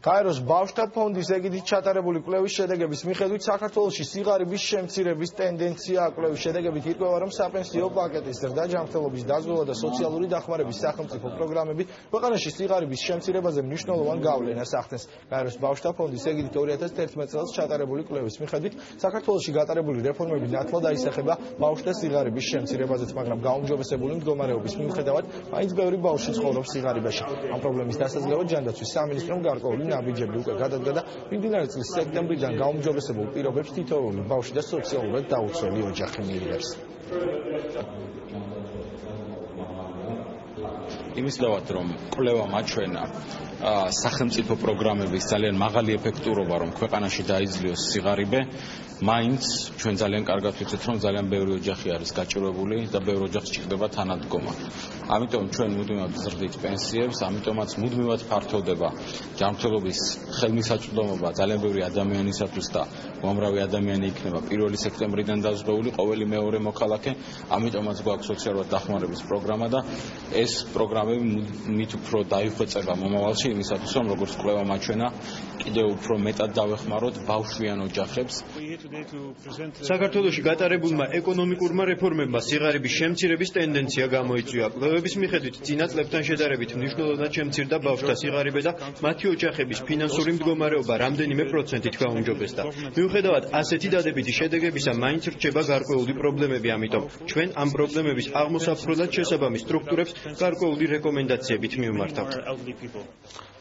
გაეროს ბავშვთა ფონდის ეგიდით ჩატარებული კვლევის შედეგების მიხედვით საქართველოში სიღარიბის შემცირების ტენდენცია კვლევის შედეგებით ირკვევა, რომ საპენსიო პაკეტის ზრდა, ჯანმრთელობის დაზღვევა და სოციალური დახმარების სახელმწიფო პროგრამები ქვეყანაში სიღარიბის შემცირებაზე მნიშვნელოვან გავლენას ახდენს. გაეროს ბავშვთა ფონდის ეგიდით 2011 წელს ჩატარებული კვლევის მიხედვით საქართველოში გატარებული რეფორმები ნათლად აისახება ბავშვთა სიღარიბის შემცირებაზეც, მაგრამ გაუმჯობესებული მდგომარეობის მიუხედავად მაინც ბევრი ბავშვი ცხოვრობს სიღარიბეში. ამ პრობლემის დასაძლევად ჯანდაცვის სამინისტრომ გარკვეული ნაბიჯები უკვე გადადგა და მიმდინარე წლის სექტემბრიდან გაუმჯობესებულ პირობებს თითოეული ბავშვი და სოციალურად დაუცველი ოჯახი მიიღებს. იმისდავად რომ კვლევა მაჩვენა სახელმწიფო პროგრამების ძალიან მაღალი ეფექტურობა, რომ ქვეყანაში დაიძლიოს სიღარიბე, მაინც ჩვენ ძალიან კარგად ვიცით, რომ ძალიან ბევრი ოჯახი არის გაჭირვებული და ბევრი ოჯახს სჭირდება თანადგომა. ამიტომ ჩვენ მუდმივად ზრდით პენსიებს, ამიტომაც მუდმივად ფართოვდება ჯანმრთელობის ხელმისაწვდომობა ძალიან ბევრი ადამიანისათვის და უამრავი ადამიანი იქნება 1 სექტემბრიდან დაზღვეული, ყოველი მეორე მოქალაქე. ამიტომაც გვაქვს სოციალურად დახმარების პროგრამა და ეს პროგრამები მით უფრო დაიხვეწება მომავალში იმისათვის, რომ როგორც კვლევა მაჩვენა, კიდევ უფრო მეტად დავეხმაროთ ბავშვიან ოჯახებს. საქართველოში გატარებულმა ეკონომიკურმა რეფორმებმა სიღარიბის შემცირების ტენდენცია გამოიწვია. კვლევების მიხედვით წინა წლებთან შედარებით მნიშვნელოვნად შემცირდა ბავშვთა სიღარიბე და მათი ოჯახების ფინანსური მდგომარეობა რამდენიმე პროცენტით გაუმჯობესდა. მიუხედავად ასეთი დადებითი შედეგებისა, მაინც რჩება გარკვეული პრობლემები, ამიტომ ჩვენ ამ პრობლემების აღმოსაფრთხებლად შესაბამის სტრუქტურებს გარკვეული რეკომენდაციებით მივმართავთ.